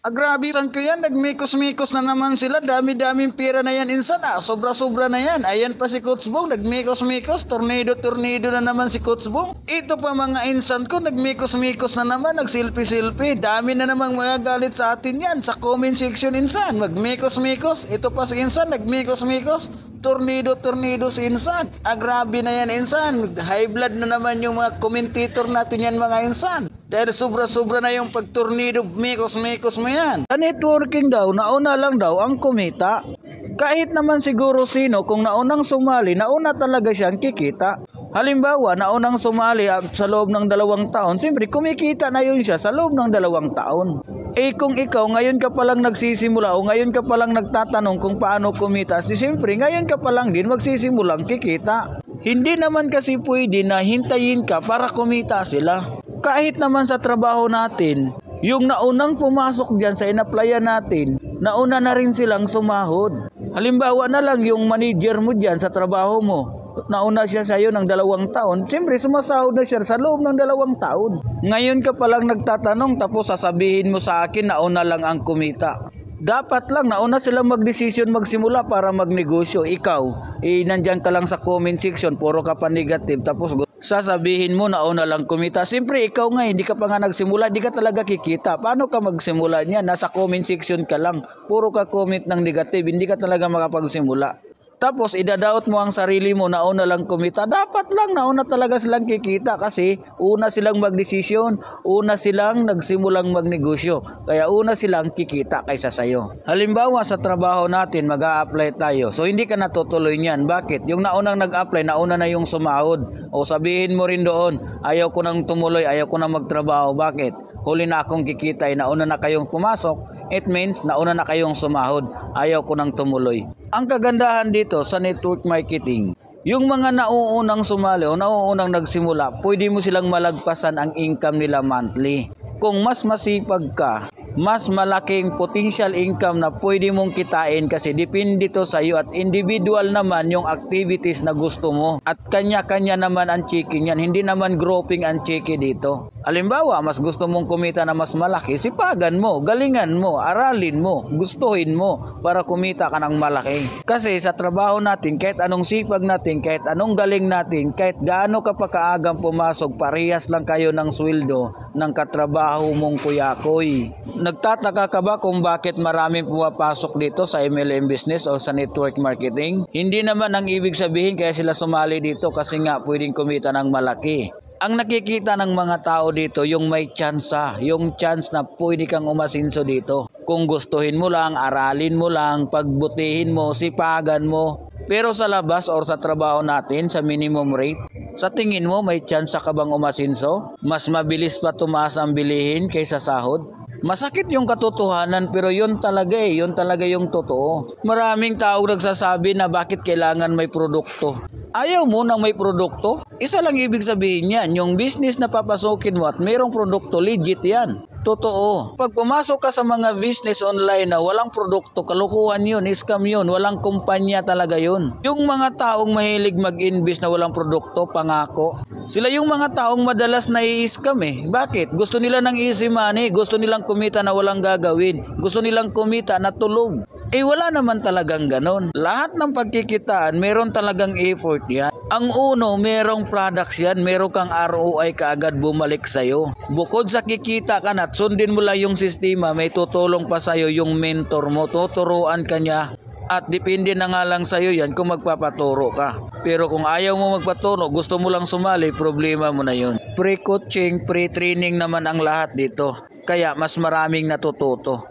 Grabe, saan ko yan? Nagmikos-mikos na naman sila. Dami-daming pera na yan, insan. Sobra-sobra na yan. Ayan pa si Coach Bong, nagmikos-mikos. Tornado-tornado na naman si Coach Bong. Ito pa mga insan ko, nagmikos-mikos na naman. Nagsilpi-silpi. Dami na namang mga galit sa atin yan. Sa comment section, insan. Magmikos-mikos. Ito pa si insan, nagmikos-mikos. Tornado si insan. Grabe na yan, insan. High blood na naman yung mga commentator natin yan, mga insan. Dahil sobra-sobra na yung pagtornado, mikos-mikos mo yan. Sa networking daw, nauna lang daw ang kumita. Kahit naman siguro sino, kung naunang sumali, nauna talaga siyang kikita. Halimbawa, naunang sumali sa loob ng 2 taon, siyempre kumikita na yun siya sa loob ng 2 taon. Kung ikaw ngayon ka palang nagsisimula o ngayon ka palang nagtatanong kung paano kumita, siyempre ngayon ka palang din magsisimulang kikita. Hindi naman kasi pwede na hintayin ka para kumita sila. Kahit naman sa trabaho natin, yung naunang pumasok dyan sa inaplayan natin, nauna na rin silang sumahod. Halimbawa na lang yung manager mo dyan sa trabaho mo, nauna siya sa'yo ng 2 taon, siyempre sumasahod na siya sa loob ng 2 taon. Ngayon ka palang nagtatanong tapos sasabihin mo sa akin nauna lang ang kumita. Dapat lang nauna silang magdesisyon magsimula para magnegosyo. Ikaw, nandyan ka lang sa comment section, puro ka pa negative, tapos sasabihin mo nauna lang kumita. Siyempre ikaw nga, hindi ka pa nga nagsimula, hindi ka talaga kikita. Paano ka magsimula niya? Nasa comment section ka lang, puro ka comment ng negative, hindi ka talaga makapagsimula. Tapos idadoubt mo ang sarili mo, nauna lang kumita. Dapat lang nauna talaga silang kikita kasi una silang magdesisyon, una silang nagsimulang magnegosyo. Kaya una silang kikita kaysa sayo. Halimbawa sa trabaho natin, mag-a-apply tayo. So hindi ka natutuloy niyan. Bakit? Yung naunang nag-apply, nauna na yung sumahod. O sabihin mo rin doon, ayaw ko nang tumuloy, ayaw ko nang magtrabaho. Bakit? Huli na akong kikita, nauna na kayong pumasok. It means nauna na kayong sumahod, ayaw ko nang tumuloy. Ang kagandahan dito sa network marketing, yung mga nauunang sumali o nauunang nagsimula, pwede mo silang malagpasan ang income nila monthly. Kung mas masipag ka, mas malaking potential income na pwede mong kitain kasi depende to sa iyo at individual naman yung activities na gusto mo. At kanya-kanya naman ang checking yan, hindi naman grouping ang checking dito. Halimbawa, mas gusto mong kumita na mas malaki, sipagan mo, galingan mo, aralin mo, gustuhin mo para kumita ka ng malaki. Kasi sa trabaho natin, kahit anong sipag natin, kahit anong galing natin, kahit gaano ka pa kaagang pumasok, parehas lang kayo ng sweldo ng katrabaho mong kuyakoy. Nagtataka ka ba kung bakit maraming pumapasok dito sa MLM business o sa network marketing? Hindi naman ang ibig sabihin kaya sila sumali dito kasi nga pwedeng kumita ng malaki. Ang nakikita ng mga tao dito, yung may tsansa, yung chance na pwede kang umasinso dito. Kung gustuhin mo lang, aralin mo lang, pagbutihin mo, sipagan mo. Pero sa labas or sa trabaho natin, sa minimum rate, sa tingin mo may tsansa ka bang umasinso? Mas mabilis pa tumaas ang bilihin kaysa sahod? Masakit yung katotohanan pero yun talaga yun talaga yung totoo. Maraming tao nagsasabi na bakit kailangan may produkto. Ayaw mo nang may produkto? Isa lang ibig sabihin yan, yung business na papasukin mo at mayroong produkto, legit yan. Totoo. Pag pumasok ka sa mga business online na walang produkto, kalukuhan yun, scam yun, walang kumpanya talaga yun. Yung mga taong mahilig mag-invest na walang produkto, pangako. Sila yung mga taong madalas na i-scam eh. Bakit? Gusto nila ng easy money, gusto nilang kumita na walang gagawin, gusto nilang kumita na tulog. Wala naman talagang ganon. Lahat ng pagkikitaan, meron talagang effort yan. Ang uno, merong products yan, meron kang ROI kaagad bumalik sa'yo. Bukod sa kikita ka na, sundin mo lang yung sistema, may tutulong pa sa'yo yung mentor mo, tuturuan ka niya. At depende na nga lang sa'yo yan kung magpapaturo ka. Pero kung ayaw mo magpaturo, gusto mo lang sumali, problema mo na yun. Pre-coaching, pre-training naman ang lahat dito. Kaya mas maraming natututo.